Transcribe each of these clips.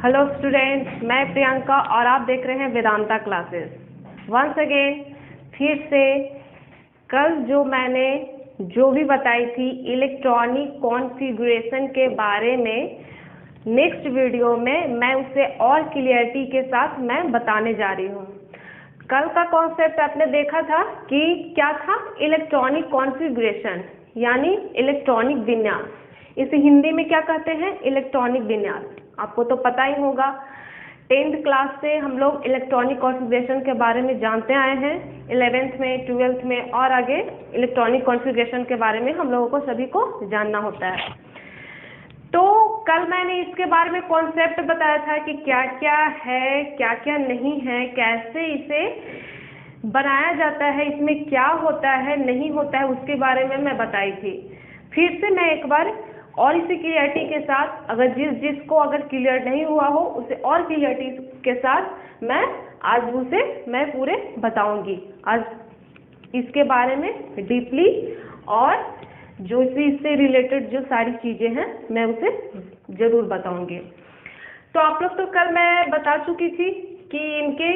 Hello student, मैं प्रियंका और आप देख रहे हैं वेदांता क्लासेस। वंस अगेन फिर से कल मैंने जो भी बताई थी इलेक्ट्रॉनिक कॉन्फ़िगरेशन के बारे में, नेक्स्ट वीडियो में मैं उसे और क्लियरिटी के साथ मैं बताने जा रही हूँ। कल का कॉन्सेप्ट आपने देखा था कि क्या था, इलेक्ट्रॉनिक कॉन्फ़िगरेशन यानी इलेक्ट्रॉनिक विन्यास। इसे हिंदी में क्या कहते हैं? इलेक्ट्रॉनिक विन्यास। आपको तो पता ही होगा, 10th क्लास से हम लोग इलेक्ट्रॉनिक कॉन्फ़िगरेशन के बारे में जानते आए हैं। 11th में, 12th में और आगे इलेक्ट्रॉनिक कॉन्फ़िगरेशन के बारे में हम लोगों को सभी को जानना होता है। तो कल मैंने इसके बारे में कॉन्सेप्ट बताया था कि क्या क्या है, क्या क्या नहीं है, कैसे इसे बनाया जाता है, इसमें क्या होता है नहीं होता है, उसके बारे में मैं बताई थी। फिर से मैं एक बार और इसी क्लियरिटी के साथ, अगर जिसको अगर क्लियर नहीं हुआ हो उसे और क्लियरिटी के साथ मैं पूरे बताऊंगी आज इसके बारे में डीपली, और जो इससे रिलेटेड जो सारी चीज़ें हैं मैं उसे ज़रूर बताऊंगी। तो आप लोग तो कल मैं बता चुकी थी कि इनके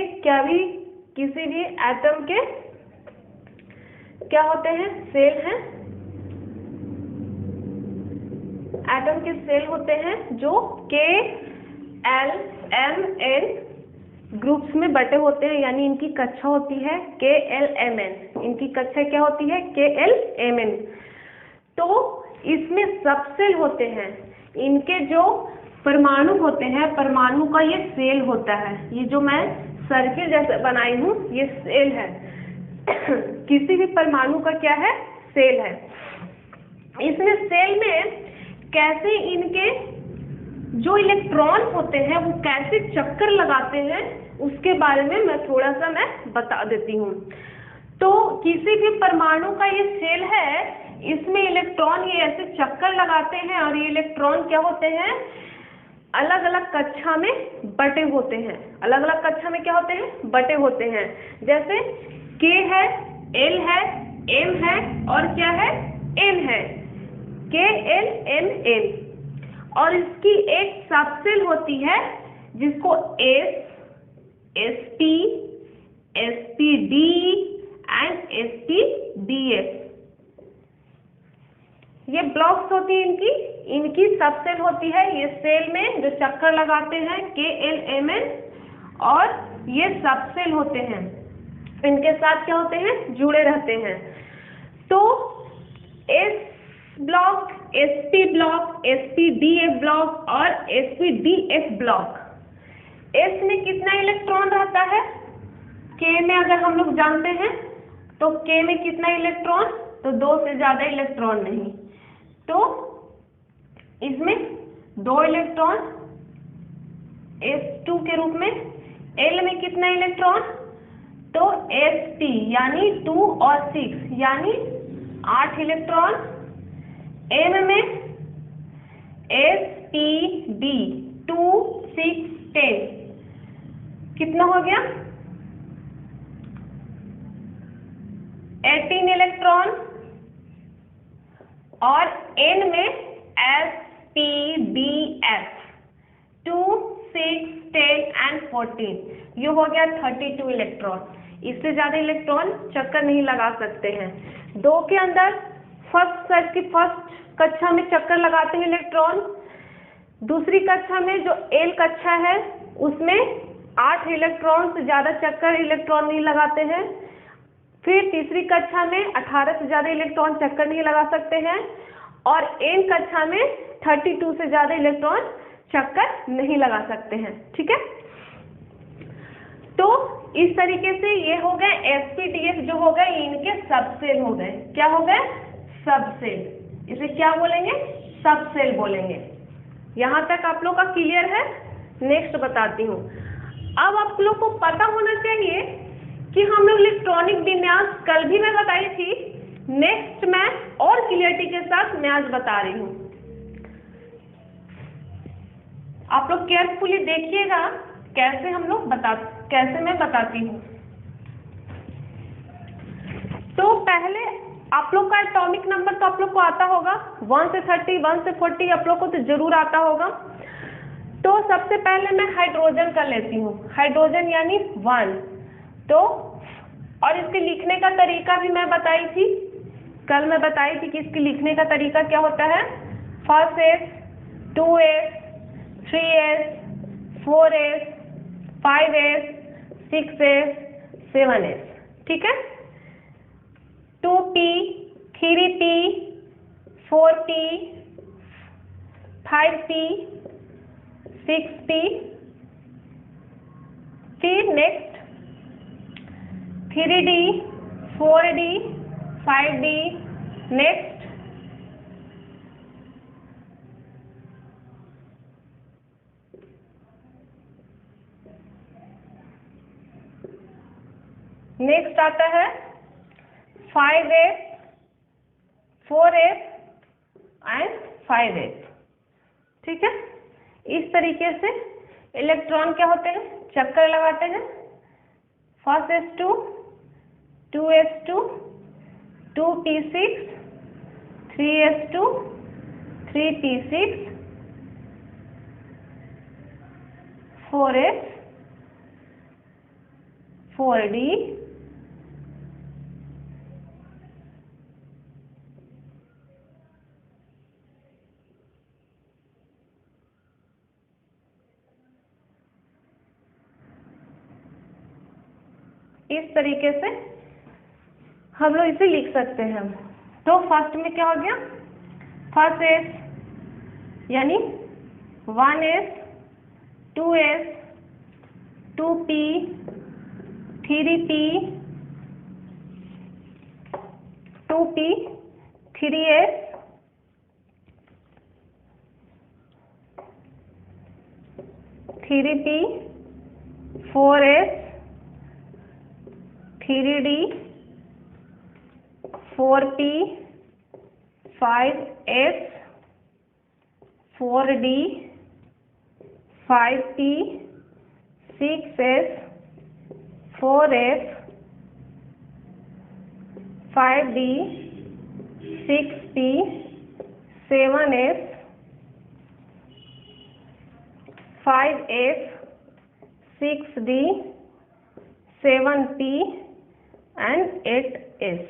किसी भी एटम के क्या होते हैं? सेल हैं। एटम के सेल होते हैं जो KLMN ग्रुप्स में बटे होते हैं, यानी इनकी कक्षा होती है KLMN। इनकी कक्षा क्या होती है? KLMN। तो इसमें सब सेल होते हैं। इनके जो परमाणु होते हैं, परमाणु का ये सेल होता है। ये जो मैं सर्किल जैसे बनाई हूँ ये सेल है। किसी भी परमाणु का क्या है? सेल है। इसमें सेल में कैसे इनके जो इलेक्ट्रॉन होते हैं वो कैसे चक्कर लगाते हैं उसके बारे में मैं थोड़ा सा बता देती हूँ। तो किसी भी परमाणु का ये सेल है, इसमें इलेक्ट्रॉन ये ऐसे चक्कर लगाते हैं और ये इलेक्ट्रॉन क्या होते हैं? अलग अलग कक्षा में बटे होते हैं। अलग अलग कक्षा में क्या होते हैं? बटे होते हैं। जैसे K है, L है, M है और क्या है? N है। KLMN। और इसकी एक सबसेल होती है जिसको S, SP, SPD and SPDF, ये ब्लॉक्स होती है इनकी सबसेल होती है। ये सेल में जो चक्कर लगाते हैं KLMN, और ये सबसेल होते हैं, इनके साथ क्या होते हैं? जुड़े रहते हैं। तो S block, SP block, SPDF block और SPDF ब्लॉक, S में कितना इलेक्ट्रॉन रहता है? K में अगर हम लोग जानते हैं तो K में कितना इलेक्ट्रॉन? तो 2 से ज्यादा इलेक्ट्रॉन नहीं। तो इसमें 2 इलेक्ट्रॉन S2 के रूप में। L में कितना इलेक्ट्रॉन? तो SP यानी 2 और 6 यानी 8 इलेक्ट्रॉन। M में SPD 2, 6, 10 कितना हो गया? 18 इलेक्ट्रॉन। और N में SPDF 2, 6, 10 एंड 14, ये हो गया 32 इलेक्ट्रॉन। इससे ज्यादा इलेक्ट्रॉन चक्कर नहीं लगा सकते हैं। 2 के अंदर फर्स्ट कक्षा में चक्कर लगाते हैं इलेक्ट्रॉन। दूसरी कक्षा में जो L कक्षा है उसमें 8 इलेक्ट्रॉन से ज्यादा चक्कर इलेक्ट्रॉन नहीं लगाते हैं। फिर तीसरी कक्षा में 18 से ज्यादा इलेक्ट्रॉन चक्कर नहीं लगा सकते हैं। और N कक्षा में 32 से ज्यादा इलेक्ट्रॉन चक्कर नहीं लगा सकते हैं। ठीक है, तो इस तरीके से ये हो गए SPDF जो हो गए, इनके सबसेल हो गए। क्या हो गए? सबसेल। इसे क्या बोलेंगे? सबसेल बोलेंगे। यहाँ तक आप लोग का क्लियर है? नेक्स्ट बताती हूँ। अब आप लोग को पता होना चाहिए कि हम लोग इलेक्ट्रॉनिक विन्यास कल भी मैं बताई थी, नेक्स्ट मैं और क्लियरिटी के साथ मैं आज बता रही हूँ। आप लोग केयरफुली देखिएगा कैसे मैं बताती हूँ। तो पहले आप लोग का एटॉमिक नंबर तो आप लोग को आता होगा 1 से 30, 1 से 40 आप लोग को तो जरूर आता होगा। तो सबसे पहले मैं हाइड्रोजन कर लेती हूँ, हाइड्रोजन यानी 1। तो और इसके लिखने का तरीका भी मैं बताई थी, कल मैं बताई थी कि इसके लिखने का तरीका क्या होता है। First S, 2s, 3s, 4s, 5s, 6s, 7s, ठीक है। 2p, 3p, 4p, 5p, 6p, फिर next 3d, 4d, 5d, next next आता है 5s, 4s एंड 5s, ठीक है। इस तरीके से इलेक्ट्रॉन क्या होते हैं, चक्कर लगाते हैं। First s2, 2s2, 2p6, 3s2, 3p6, 4s, 4d, इस तरीके से हम लोग इसे लिख सकते हैं। तो फर्स्ट में क्या हो गया, फर्स्ट एस यानी 1s, 2s, 2p, 3p, 2p, 3s, 3p, 4s, 3d, 4p, 5s, 4d, 5p, 6s, 4s, 5d, 6p, 7s, 5s, 6d, 7p and 8s,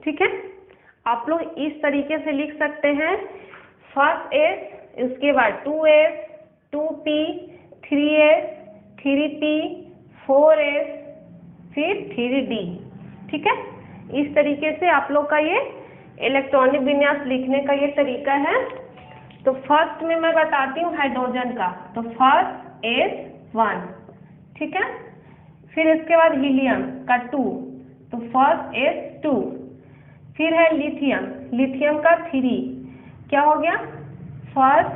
ठीक है। आप लोग इस तरीके से लिख सकते हैं। फर्स्ट एस, उसके बाद 2s, 2p, 3s, 3p, 4s, फिर 3d, ठीक है। इस तरीके से आप लोग का ये इलेक्ट्रॉनिक विन्यास लिखने का ये तरीका है। तो फर्स्ट में मैं बताती हूँ हाइड्रोजन का। तो फर्स्ट S1, ठीक है। फिर इसके बाद हीलियम का 2, तो फर्स्ट S2। फिर है लिथियम, लिथियम का 3, क्या हो गया, फर्स्ट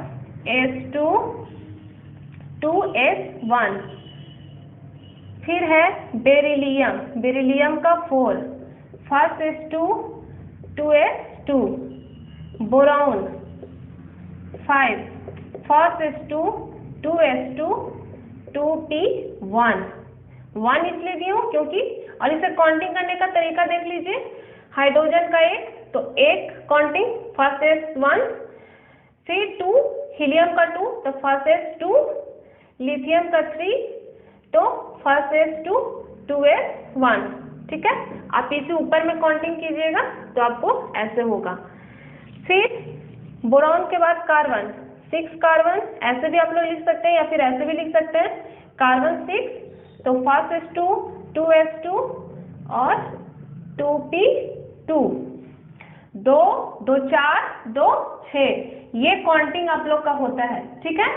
S2, 2S1। फिर है बेरिलियम, बेरिलियम का 4, first S2, 2S2। Boron 5, first S2, 2S2, 2p1। 1 इसलिए दी हूँ क्योंकि, और इसे काउंटिंग करने का तरीका देख लीजिए। हाइड्रोजन का 1, तो 1 काउंटिंग, फर्स्ट S1। फिर 2, हीलियम का 2, तो फर्स्ट S2। लिथियम का 3, तो फर्स्ट S2, 2S1, ठीक है। आप इसे ऊपर में काउंटिंग कीजिएगा तो आपको ऐसे होगा। फिर बोरॉन के बाद कार्बन 6 कार्बन, ऐसे भी आप लोग लिख सकते हैं या फिर ऐसे भी लिख सकते हैं, कार्बन 6, तो फर्स्ट S2, 2S2 और 2p2। 2, 2 4, 2 6, ये काउंटिंग आप लोग का होता है, ठीक है।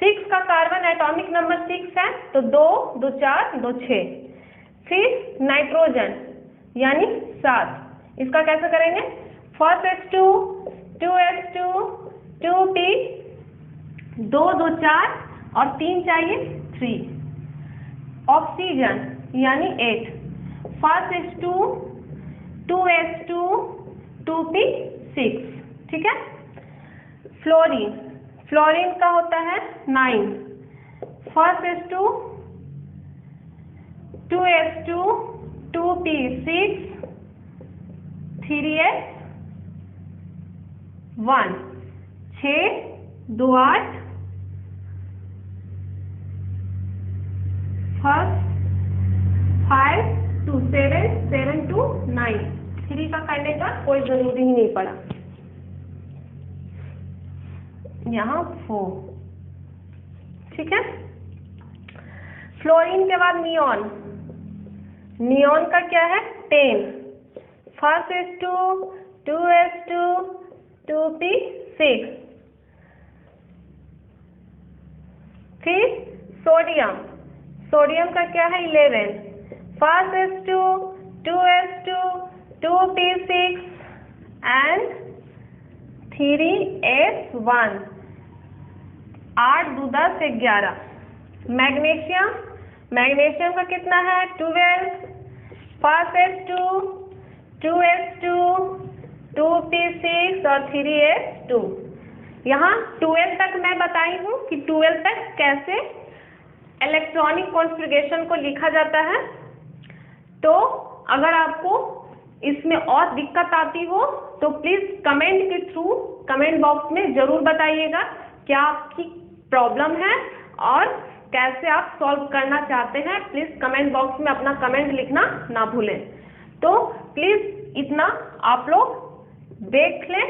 6 का कार्बन एटॉमिक नंबर 6 है, तो 2, 2 4, 2 6। फिर नाइट्रोजन यानी 7, इसका कैसे करेंगे, फर्स्ट S2, 2S2, 2p, 2, 2 4 और 3 चाहिए 3। ऑक्सीजन यानी 8, फर्स्ट S2, 2S2, 2p6, ठीक है। फ्लोरीन, फ्लोरीन का होता है 9, first S2, 2S2, 2p6, 3s1, 6 2 8 first 5 2 7 7 2 9 3 का करने का कोई जरूरी ही नहीं पड़ा। यहाँ 4, ठीक है। फ्लोरीन के बाद नियॉन, नियॉन का क्या है 10, फर्स्ट H2 2S2 2P6। फिर सोडियम, सोडियम का क्या है 11, first H2 2S2 2P6 and 3S1, 8 2 10 11। Magnesium, magnesium का कितना है 12, फर्स्ट H2 2S2 2P6 और 3S2। यहाँ 12 तक मैं बताई हूँ कि 12 तक कैसे इलेक्ट्रॉनिक कॉन्फ़िगरेशन को लिखा जाता है। तो अगर आपको इसमें और दिक्कत आती हो तो प्लीज कमेंट के थ्रू कमेंट बॉक्स में जरूर बताइएगा क्या आपकी प्रॉब्लम है और कैसे आप सॉल्व करना चाहते हैं। प्लीज कमेंट बॉक्स में अपना कमेंट लिखना ना भूलें। तो प्लीज इतना आप लोग देख लें।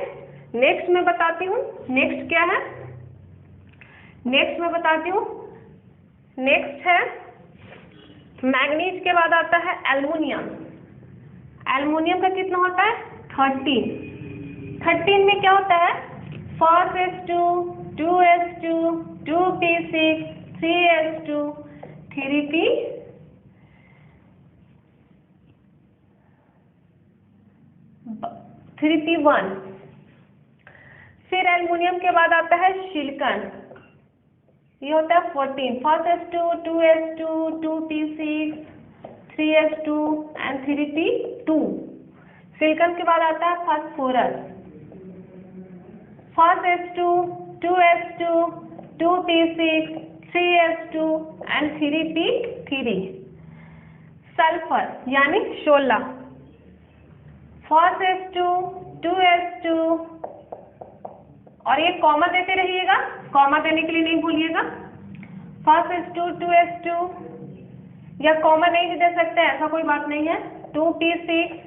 नेक्स्ट मैं बताती हूँ, नेक्स्ट क्या है, नेक्स्ट मैं बताती हूँ। नेक्स्ट है मैग्नीज के बाद आता है एल्युमिनियम। एल्युमिनियम का कितना होता है 13। 13 में क्या होता है first H2 2S2 2P6 3S2 3P1। फिर एल्युमिनियम के बाद आता है सिलिकॉन, ये होता है 14, first H2 2S2 2P6 3S2 and 3P2। Silicon के बाद आता है phosphorus, first H2 2S2 2P6 3S2 and 3P3। Sulphur यानी 16, फर्स्ट H2 2S2 और ये कॉमा देते रहिएगा, कॉमा देने के लिए नहीं भूलिएगा। फर्स्ट H2 2S2 या कॉमा नहीं भी दे सकते, ऐसा कोई बात नहीं है। 2P6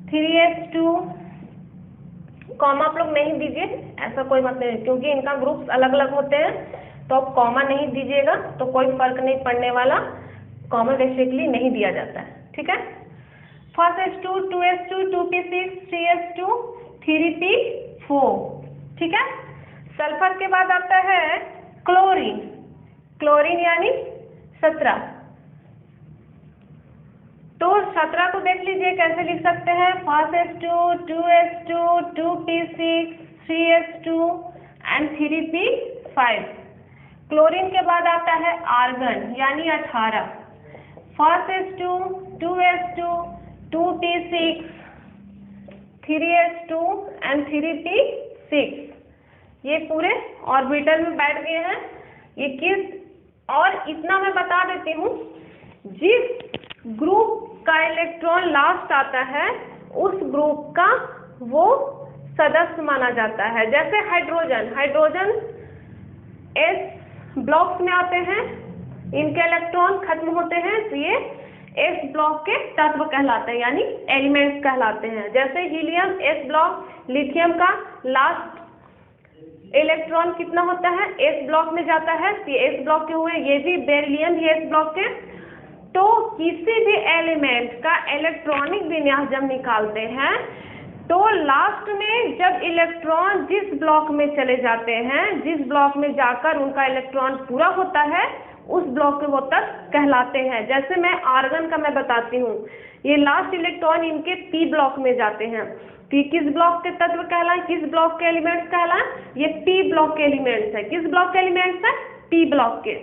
3S2, कॉमा आप लोग नहीं दीजिए, ऐसा कोई बात नहीं, क्योंकि इनका ग्रुप्स अलग अलग होते हैं तो आप कॉमा नहीं दीजिएगा तो कोई फर्क नहीं पड़ने वाला। कॉमा बेसिकली नहीं दिया जाता है, ठीक है। First H2 2S2 2P6 3S2 3P4, ठीक है। सल्फर के बाद आता है क्लोरीन, क्लोरीन यानी 17। तो 17 को देख लीजिए कैसे लिख सकते हैं, first H2 2S2 2P6 3S2 and 3P5। Chlorine के बाद आता है आर्गन यानी 18, first H2 2S2 2P6 3S2 and 3P6। ये पूरे ऑर्बिटल में बैठ गए हैं। ये किस, और इतना मैं बता देती हूँ, जिस ग्रुप का इलेक्ट्रॉन लास्ट आता है उस ग्रुप का वो सदस्य माना जाता है। जैसे हाइड्रोजन, हाइड्रोजन S ब्लॉक्स में आते हैं, इनके इलेक्ट्रॉन खत्म होते हैं तो ये S ब्लॉक के तत्व कहलाते हैं यानी एलिमेंट्स कहलाते हैं। जैसे हीलियम S ब्लॉक, लिथियम का लास्ट इलेक्ट्रॉन कितना होता है S ब्लॉक में जाता है, ये S ब्लॉक के हुए। ये भी बेरिलियम ये S ब्लॉक के। तो किसी भी एलिमेंट का इलेक्ट्रॉनिक विन्यास जब निकालते हैं तो लास्ट में जब इलेक्ट्रॉन जिस ब्लॉक में चले जाते हैं, जिस ब्लॉक में जाकर उनका इलेक्ट्रॉन पूरा होता है उस ब्लॉक के वो तक कहलाते हैं। जैसे मैं आर्गन का मैं बताती हूँ, ये लास्ट इलेक्ट्रॉन इनके P ब्लॉक में जाते हैं। P किस ब्लॉक के तत्व कहलाए, किस ब्लॉक के एलिमेंट्स कहलाए, ये P ब्लॉक के एलिमेंट्स है। किस ब्लॉक के एलिमेंट्स है, P ब्लॉक के।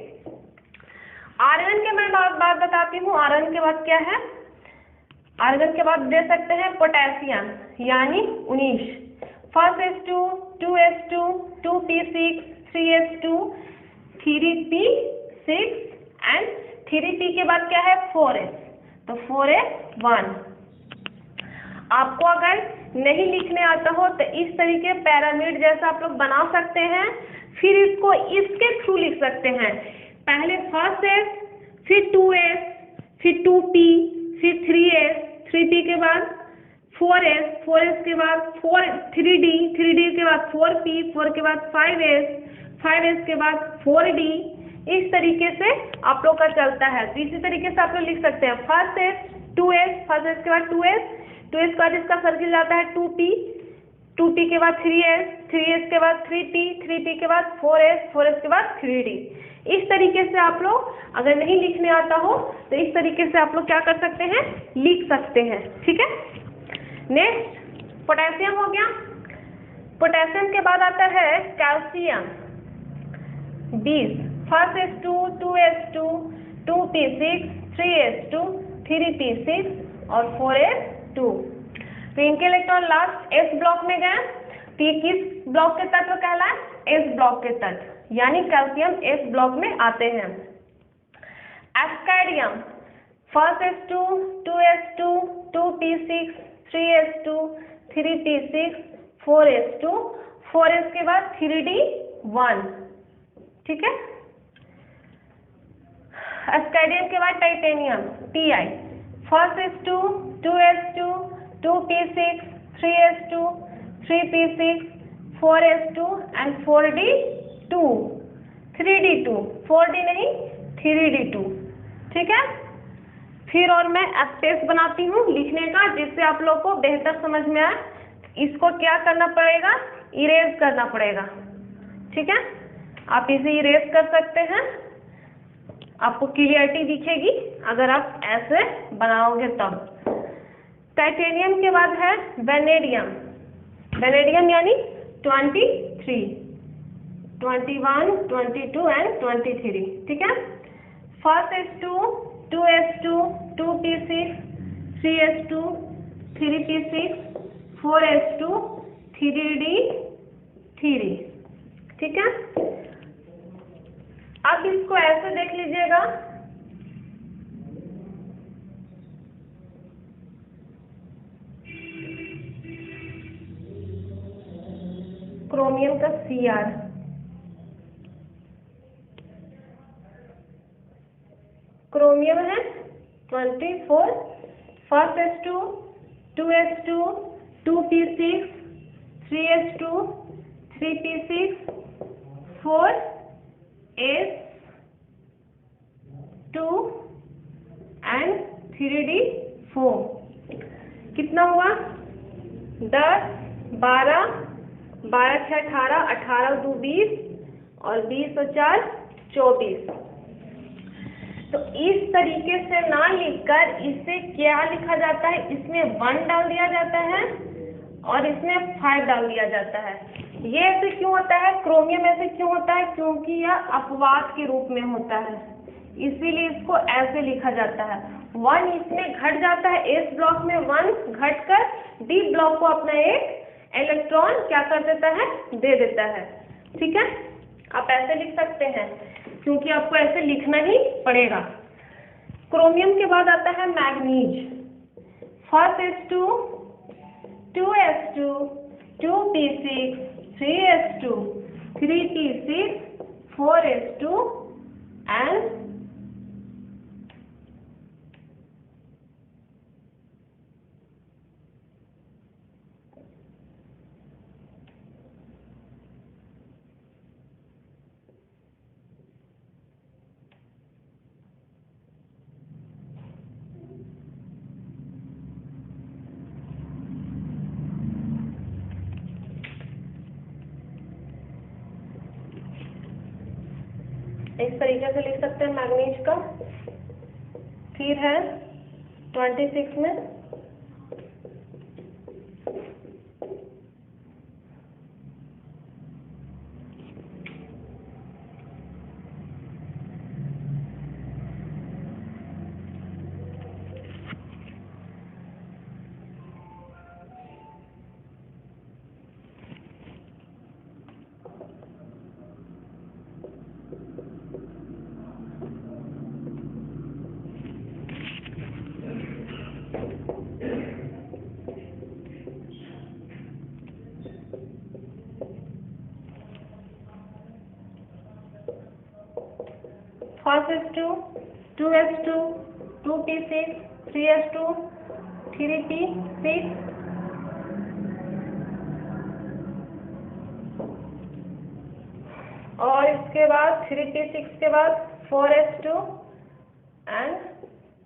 आर्गन के मैं बात बताती हूँ। आर्गन के बाद क्या है, आर्गन के बाद दे सकते हैं पोटेशियम यानी 19, first H2 2S2 2P6 3S2 3P6 and 3P के बाद क्या है 4S, तो 4S1। आपको अगर नहीं लिखने आता हो तो इस तरीके पैरामिड जैसा आप लोग बना सकते हैं, फिर इसको इसके थ्रू लिख सकते हैं। पहले फर्स्ट एस, फिर 2s, फिर 2p, फिर 3s, 3p के बाद 4s, 4s के बाद 3d, 3d के बाद 4p, 4 के बाद 5s, 5s के बाद 4d। इस तरीके से आप लोग का चलता है। तो इसी तरीके से आप लोग लिख सकते हैं first S, 2s, first S के बाद 2s, 2s के बाद इसका सर्किल जाता है 2p, 2p के बाद 3s, 3s के बाद 3p, 3p के बाद 4s, 4s के बाद 3d। इस तरीके से आप लोग अगर नहीं लिखने आता हो तो इस तरीके से आप लोग क्या कर सकते हैं, लिख सकते हैं। ठीक है। नेक्स्ट पोटेशियम हो गया। पोटेशियम के बाद आता है calcium. 20, first S2, 2s2, 2p6, 3s2, 3p6 और 4s2। तो इनके इलेक्ट्रॉन लास्ट s ब्लॉक में गए। तो ये किस ब्लॉक के तत्व कहलाए, s ब्लॉक के तत्व, यानी कैल्शियम s ब्लॉक में आते हैं। एस्कैडियम, first S2, 2s2, 2p6, 3s2, 3p6, 4s2, 4s के बाद 3d1। ठीक है। एस्कैडियम के बाद titanium, Ti, first S2, 2s2, 2p6, 3s2, 3p6, 4s2 and 4d2, 3d2, 4d नहीं 3d2। ठीक है। फिर और मैं स्पेस बनाती हूँ लिखने का, जिससे आप लोग को बेहतर समझ में आए। इसको क्या करना पड़ेगा, इरेज करना पड़ेगा। ठीक है। आप इसे इरेज कर सकते हैं, आपको क्लियरिटी दिखेगी अगर आप ऐसे बनाओगे तब। टाइटेनियम के बाद है वेनेडियम। वेनेडियम यानी 23, 21, 22 एंड 23। ठीक है। First S2, 2s2, 2p6, 3s2, 3p6, 4s2, 3d3। ठीक है। अब इसको ऐसे देख लीजिएगा, क्रोमियम का Cr, क्रोमियम है 24, first S2, 2s2, 2p6, 3s2, 3p6, 4s2 and 3d4। कितना हुआ, 10, 12, 12 6 18, 18 2 20 और 20 और 4 24। तो इस तरीके से ना लिखकर इसे क्या लिखा जाता है, इसमें 1 डाल दिया जाता है और इसमें 5 डाल दिया जाता है। ये ऐसे क्यों होता है, क्रोमियम ऐसे क्यों होता है, क्योंकि यह अपवाद के रूप में होता है, इसीलिए इसको ऐसे लिखा जाता है। 1 इसमें घट जाता है, एस ब्लॉक में 1 घटकर डी ब्लॉक को अपना एक इलेक्ट्रॉन क्या कर देता है, दे देता है। ठीक है। आप ऐसे लिख सकते हैं, क्योंकि आपको ऐसे लिखना ही पड़ेगा। क्रोमियम के बाद आता है manganese. First S2, 2s2, 2p6, 3s2, 3p6, 4s2 and इस तरीके से लिख सकते हैं मैग्नीज का। फिर है 26 में 1s2 2s2 2p6 3s2 3p6 और इसके बाद 3p6 के बाद 4s2 एंड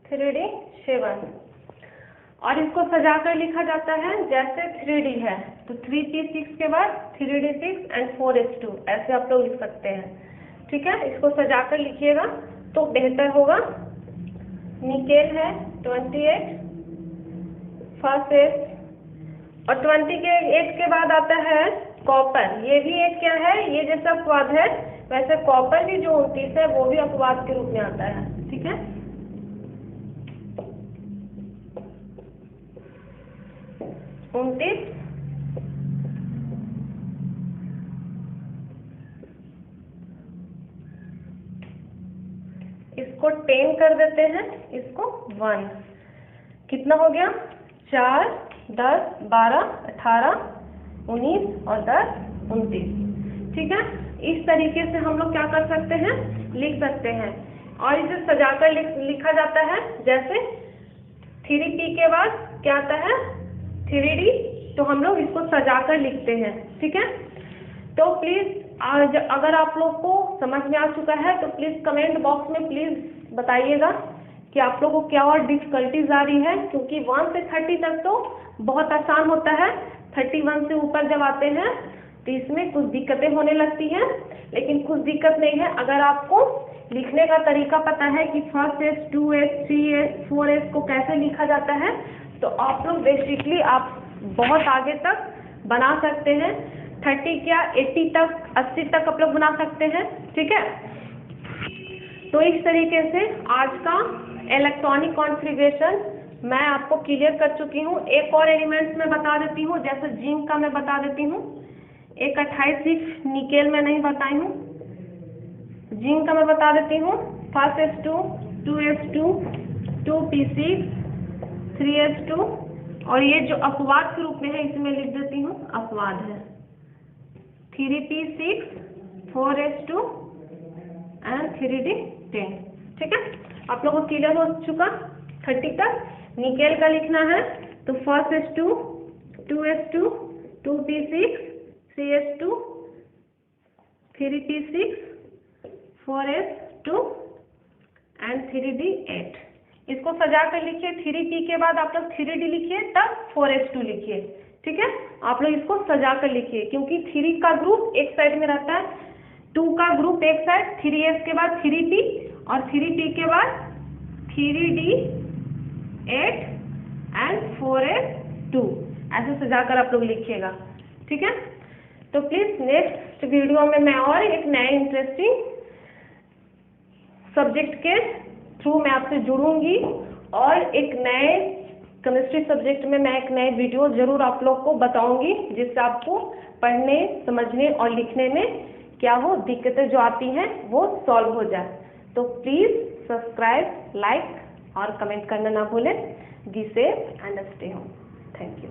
3d7 और इसको सजाकर लिखा जाता है जैसे 3d है तो 3p6 के बाद 3d6 एंड 4s2 ऐसे आप लोग लिख सकते हैं। ठीक है, इसको सजाकर लिखिएगा तो बेहतर होगा। निकेल है 28 फर्स्ट एज और 28 के बाद आता है कॉपर। ये भी एक क्या है, ये जैसा अपवाद है वैसे कॉपर भी जो 29 है वो भी अपवाद के रूप में आता है। ठीक है, इसको 10 कर देते हैं, इसको 1 कितना हो गया 4 10 12 18 19 और 10 29। ठीक है, इस तरीके से हम लोग क्या कर सकते हैं, लिख सकते हैं। और इसे सजाकर लिखा जाता है जैसे 3p के बाद क्या आता है 3d, तो हम लोग इसको सजाकर लिखते हैं। ठीक है, तो प्लीज अगर आप लोग को समझ में आ चुका है तो प्लीज कमेंट बॉक्स में प्लीज बताइएगा कि आप लोगों को क्या और डिफिकल्टीज आ रही है, क्योंकि 1 से 30 तक तो बहुत आसान होता है, 31 से ऊपर जब आते हैं तो इसमें कुछ दिक्कतें होने लगती हैं। लेकिन कुछ दिक्कत नहीं है, अगर आपको लिखने का तरीका पता है कि 1s 2s 3s 4s को कैसे लिखा जाता है तो आप लोग बेसिकली आप बहुत आगे तक बना सकते हैं। 30 क्या 80 तक 80 तक आप लोग बना सकते हैं। ठीक है, तो इस तरीके से आज का इलेक्ट्रॉनिक कॉन्फ़िगरेशन मैं आपको क्लियर कर चुकी हूँ। एक और एलिमेंट्स में बता देती हूँ, जैसे जिंक का मैं बता देती हूँ। एक 28 सिर्फ निकेल में नहीं बताई हूँ, जिंक का मैं बता देती हूँ। 1s2 2s2 2p6 3s2 और ये जो अपवाद के रूप में है इसमें लिख देती हूँ, अपवाद है 3p6 4s2 एंड 3d10। ठीक है, आप लोगों को क्लियर हो चुका 30 तक। निकेल का लिखना है तो 1s2 2s2 2p6 3s2 3p6 4s2 and 3d8। इसको सजा कर लिखिए, 3p के बाद आप लोग 3d लिखिए तब 4s2 लिखिए। ठीक है, आप लोग इसको सजा कर लिखिए क्योंकि 3 का ग्रुप एक साइड में रहता है, 2 का ग्रुप एक साइड, 3s के बाद 3p और 3p के बाद 3d8 एंड 4s2 ऐसे सजाकर आप लोग लिखिएगा। ठीक है, तो प्लीज नेक्स्ट वीडियो में मैं और एक नए इंटरेस्टिंग सब्जेक्ट के थ्रू मैं आपसे जुड़ूंगी और एक नए केमिस्ट्री सब्जेक्ट में मैं एक नए वीडियो जरूर आप लोग को बताऊंगी जिससे आपको पढ़ने समझने और लिखने में क्या हो दिक्कतें जो आती हैं वो सॉल्व हो जाए। तो प्लीज सब्सक्राइब, लाइक और कमेंट करना ना भूलें। Be safe and stay home. Thank you.